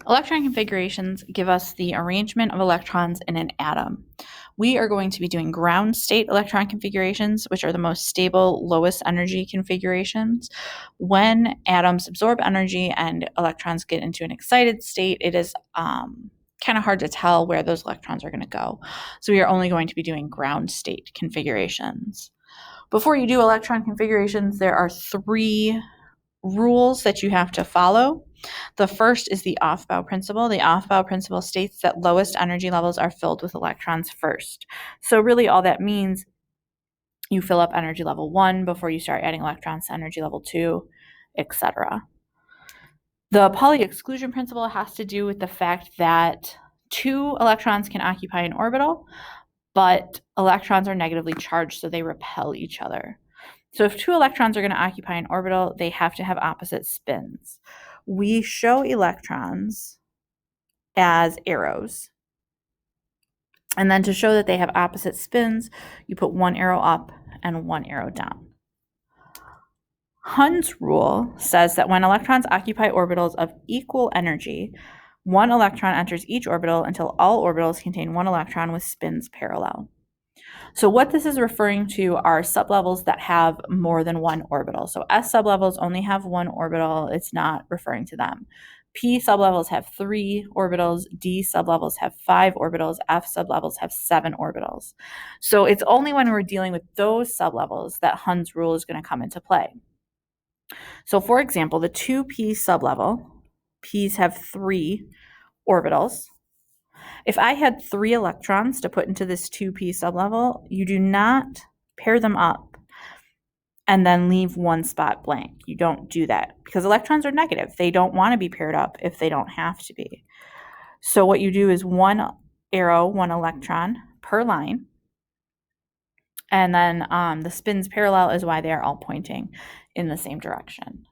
Electron configurations give us the arrangement of electrons in an atom. We are going to be doing ground state electron configurations, which are the most stable, lowest energy configurations. When atoms absorb energy and electrons get into an excited state, it is kind of hard to tell where those electrons are going to go. So we are only going to be doing ground state configurations. Before you do electron configurations, there are 3 rules that you have to follow. The first is the off-bow principle. The off-bow principle states that lowest energy levels are filled with electrons first. So really all that means, you fill up energy level 1 before you start adding electrons to energy level 2, etc. The Pauli exclusion principle has to do with the fact that 2 electrons can occupy an orbital, but electrons are negatively charged, so they repel each other. So if 2 electrons are going to occupy an orbital, they have to have opposite spins. We show electrons as arrows. And then to show that they have opposite spins, you put 1 arrow up and 1 arrow down. Hund's rule says that when electrons occupy orbitals of equal energy, 1 electron enters each orbital until all orbitals contain 1 electron with spins parallel. So what this is referring to are sublevels that have more than 1 orbital. So S sublevels only have 1 orbital. It's not referring to them. P sublevels have 3 orbitals. D sublevels have 5 orbitals. F sublevels have 7 orbitals. So it's only when we're dealing with those sublevels that Hund's rule is going to come into play. So for example, the 2p sublevel, p's have 3 orbitals. If I had 3 electrons to put into this 2p sublevel, you do not pair them up and then leave 1 spot blank. You don't do that because electrons are negative. They don't want to be paired up if they don't have to be. So what you do is 1 arrow, 1 electron per line. And then the spins parallel is why they are all pointing in the same direction.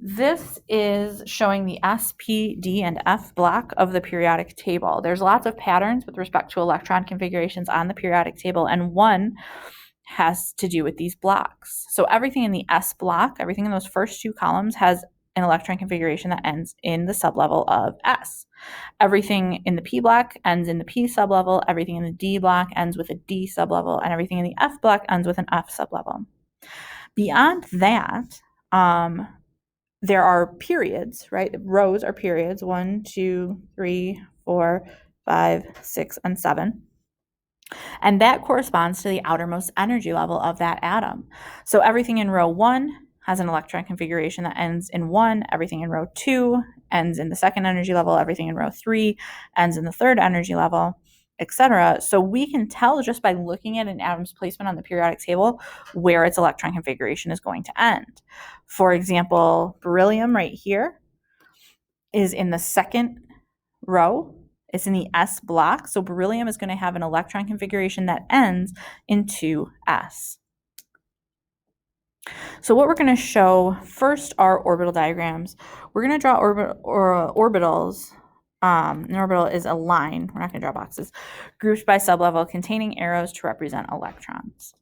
This is showing the S, P, D, and F block of the periodic table. There's lots of patterns with respect to electron configurations on the periodic table, and one has to do with these blocks. So everything in the S block, everything in those first 2 columns has an electron configuration that ends in the sublevel of S. Everything in the P block ends in the P sublevel, everything in the D block ends with a D sublevel, and everything in the F block ends with an F sublevel. Beyond that, there are periods, right? Rows are periods, 1, 2, 3, 4, 5, 6, and 7. And that corresponds to the outermost energy level of that atom. So everything in row 1 has an electron configuration that ends in 1. Everything in row 2 ends in the 2nd energy level. Everything in row 3 ends in the 3rd energy level, etc. So we can tell just by looking at an atom's placement on the periodic table where its electron configuration is going to end. For example, beryllium right here is in the 2nd row. It's in the S block. So beryllium is going to have an electron configuration that ends in 2s. So what we're going to show first are orbital diagrams. We're going to draw orbitals. An orbital is a line, we're not going to draw boxes, grouped by sublevel containing arrows to represent electrons.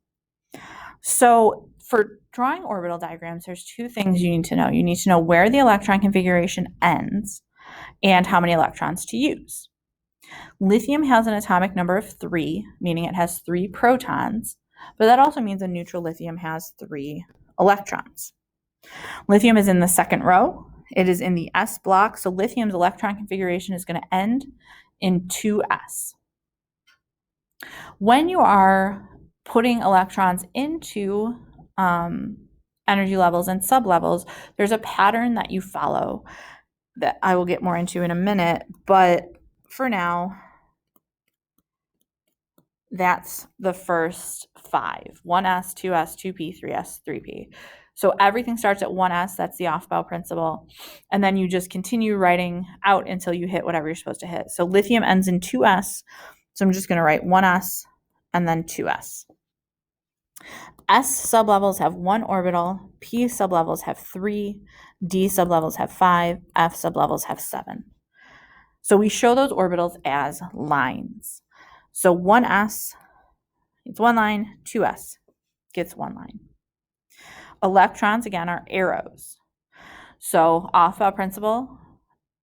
So for drawing orbital diagrams, there's 2 things you need to know. You need to know where the electron configuration ends and how many electrons to use. Lithium has an atomic number of 3, meaning it has 3 protons, but that also means a neutral lithium has 3 electrons. Lithium is in the 2nd row. It is in the S block, so lithium's electron configuration is going to end in 2s. When you are putting electrons into energy levels and sublevels, there's a pattern that you follow that I will get more into in a minute, but for now, that's the first 5, 1s, 2s, 2p, 3s, 3p. So everything starts at 1s, that's the off-bow principle, and then you just continue writing out until you hit whatever you're supposed to hit. So lithium ends in 2s, so I'm just going to write 1s and then 2s. S sublevels have 1 orbital, P sublevels have 3, D sublevels have 5, F sublevels have 7. So we show those orbitals as lines. So 1s, it's 1 line, 2s gets 1 line. Electrons, again, are arrows. So off-bow principle,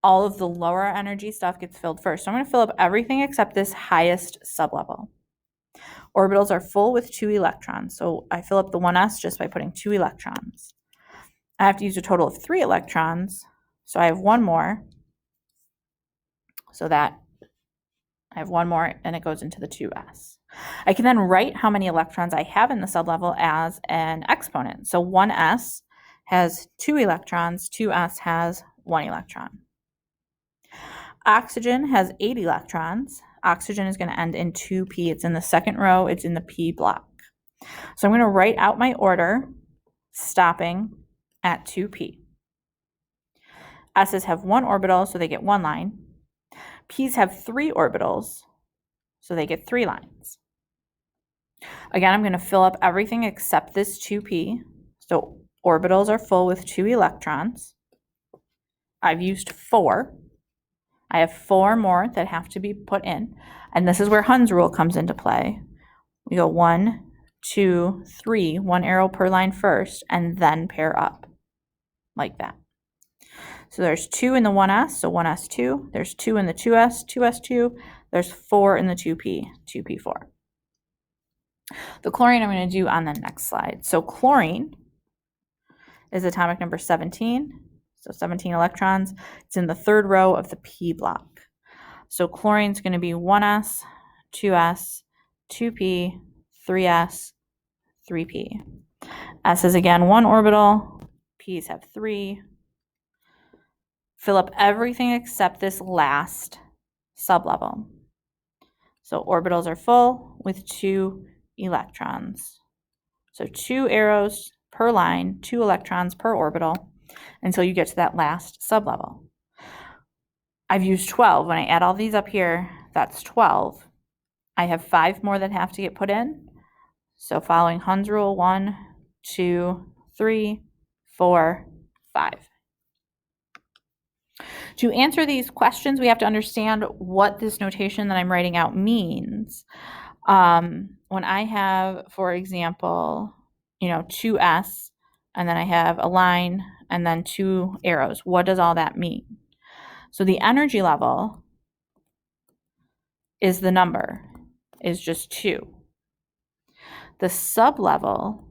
all of the lower energy stuff gets filled first. So I'm going to fill up everything except this highest sublevel. Orbitals are full with 2 electrons. So I fill up the 1s just by putting 2 electrons. I have to use a total of 3 electrons. So I have one more. So that I have one more and it goes into the 2s. I can then write how many electrons I have in the sublevel as an exponent. So 1s has 2 electrons, 2s has 1 electron. Oxygen has 8 electrons. Oxygen is going to end in 2p. It's in the second row. It's in the p block. So I'm going to write out my order stopping at 2p. S's have 1 orbital, so they get 1 line. P's have 3 orbitals, so they get 3 lines. Again, I'm going to fill up everything except this 2p. So orbitals are full with 2 electrons. I've used 4. I have 4 more that have to be put in. And this is where Hund's rule comes into play. We go 1, 2, 3, 1 arrow per line first, and then pair up like that. So there's 2 in the 1s, so 1s2. There's 2 in the 2s, 2s2. There's 4 in the 2p, 2p4. The chlorine I'm going to do on the next slide. So chlorine is atomic number 17. So 17 electrons. It's in the third row of the p block. So chlorine is going to be 1s, 2s, 2p, 3s, 3p. S is again 1 orbital. P's have 3. Fill up everything except this last sublevel. So orbitals are full with 2 electrons. So 2 arrows per line, 2 electrons per orbital until you get to that last sublevel. I've used 12. When I add all these up here, that's 12. I have 5 more that have to get put in. So following Hund's rule, 1, 2, 3, 4, 5. To answer these questions, we have to understand what this notation that I'm writing out means. When I have, for example, 2s, and then I have a line, and then 2 arrows, what does all that mean? So the energy level is the number, is just 2. The sublevel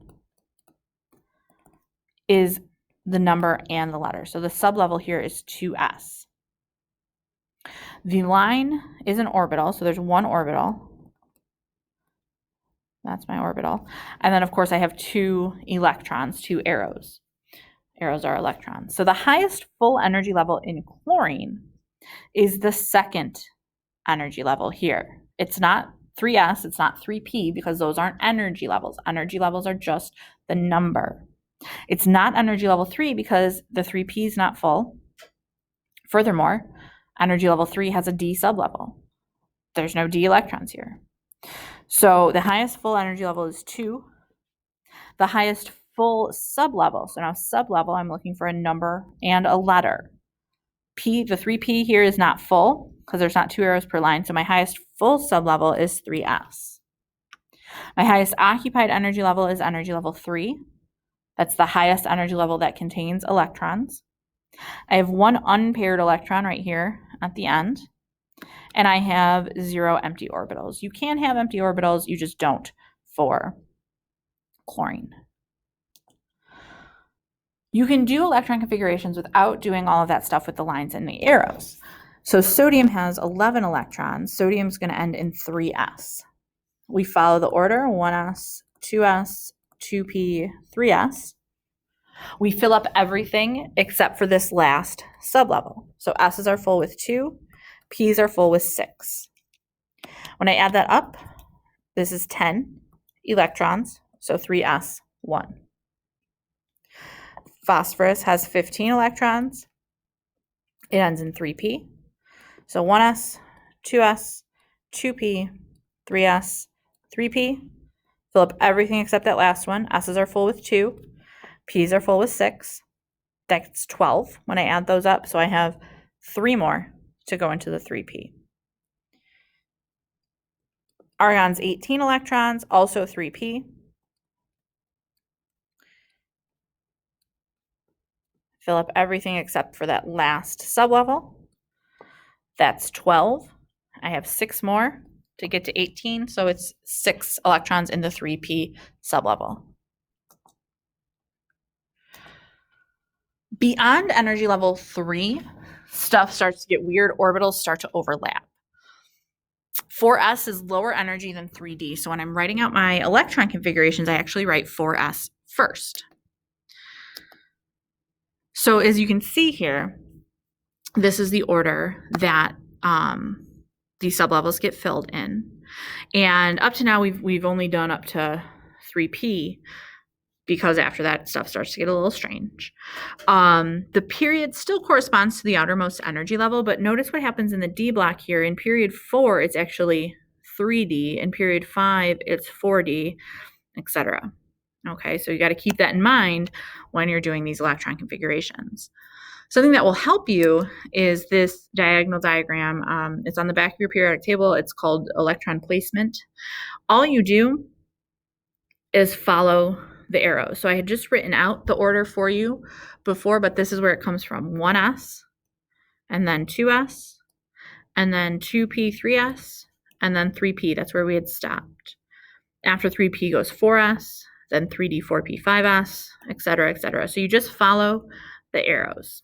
is the number and the letter. So the sublevel here is 2s. The line is an orbital, so there's 1 orbital. That's my orbital. And then, of course, I have 2 electrons, 2 arrows. Arrows are electrons. So the highest full energy level in chlorine is the second energy level here. It's not 3s, it's not 3p, because those aren't energy levels. Energy levels are just the number. It's not energy level 3 because the 3p is not full. Furthermore, energy level 3 has a d sublevel. There's no d electrons here. So the highest full energy level is 2. The highest full sublevel, so now sublevel, I'm looking for a number and a letter. The 3p here is not full because there's not 2 arrows per line, so my highest full sublevel is 3s. My highest occupied energy level is energy level 3. That's the highest energy level that contains electrons. I have 1 unpaired electron right here at the end, and I have 0 empty orbitals. You can have empty orbitals, you just don't for chlorine. You can do electron configurations without doing all of that stuff with the lines and the arrows. So sodium has 11 electrons. Sodium is going to end in 3s. We follow the order, 1s, 2s, 2p, 3s. We fill up everything except for this last sublevel. So s's are full with 2, p's are full with 6. When I add that up, this is 10 electrons, so 3s, 1. Phosphorus has 15 electrons. It ends in 3p. So 1s, 2s, 2p, 3s, 3p. Fill up everything except that last one. S's are full with 2. P's are full with 6. That's 12 when I add those up. So I have 3 more to go into the 3p. Argon's 18 electrons, also 3p. Fill up everything except for that last sublevel. That's 12. I have 6 more to get to 18, so it's 6 electrons in the 3p sublevel. Beyond energy level 3, stuff starts to get weird. Orbitals start to overlap. 4s is lower energy than 3d, so when I'm writing out my electron configurations, I actually write 4s first. So as you can see here, this is the order that these sublevels get filled in. And up to now, we've only done up to 3p, because after that, stuff starts to get a little strange. The period still corresponds to the outermost energy level, but notice what happens in the D block here. In period 4, it's actually 3D. In period 5, it's 4D, etc. Okay, so you got to keep that in mind when you're doing these electron configurations. Something that will help you is this diagonal diagram. It's on the back of your periodic table. It's called electron placement. All you do is follow the arrows. So I had just written out the order for you before, but this is where it comes from. 1s, and then 2s, and then 2p, 3s, and then 3p. That's where we had stopped. After 3p goes 4s, then 3d, 4p, 5s, etc., etc. So you just follow the arrows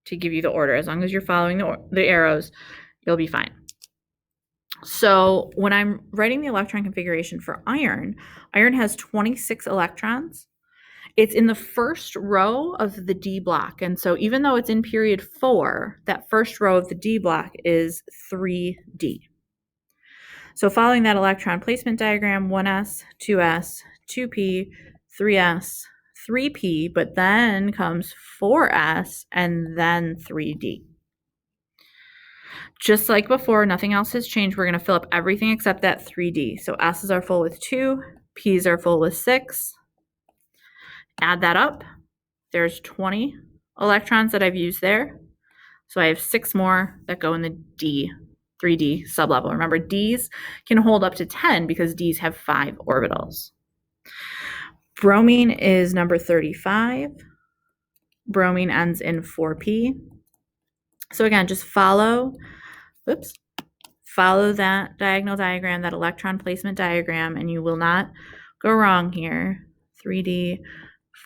to give you the order. As long as you're following the arrows, you'll be fine. So when I'm writing the electron configuration for iron, iron has 26 electrons. It's in the first row of the D block. And so even though it's in period 4, that first row of the D block is 3D. So following that electron placement diagram, 1s, 2s, 2p, 3s, 3p, but then comes 4s and then 3d. Just like before, nothing else has changed. We're going to fill up everything except that 3d. So s's are full with 2, p's are full with 6. Add that up. There's 20 electrons that I've used there. So I have 6 more that go in the D, 3D sublevel. Remember, Ds can hold up to 10 because Ds have 5 orbitals. Bromine is number 35. Bromine ends in 4p. So again, just follow that diagonal diagram, that electron placement diagram, and you will not go wrong here. 3D,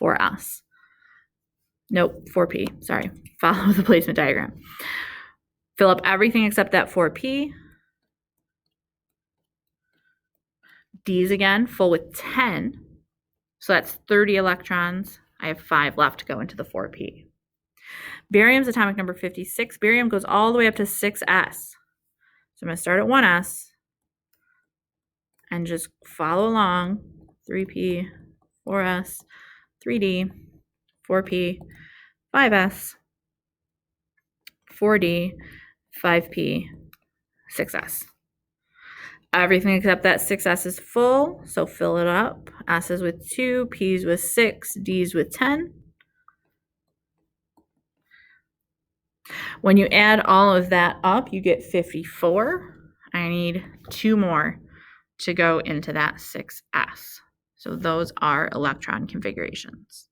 4s. Nope, 4p, sorry. Follow the placement diagram. Fill up everything except that 4p. D's again, full with 10. So that's 30 electrons. I have 5 left to go into the 4p. Barium's atomic number 56. Barium goes all the way up to 6s. So I'm going to start at 1s and just follow along. 3p, 4s, 3d, 4p, 5s, 4d, 5p, 6s. Everything except that 6s is full, so fill it up. S's with 2, p's with 6, d's with 10. When you add all of that up, you get 54. I need 2 more to go into that 6s. So those are electron configurations.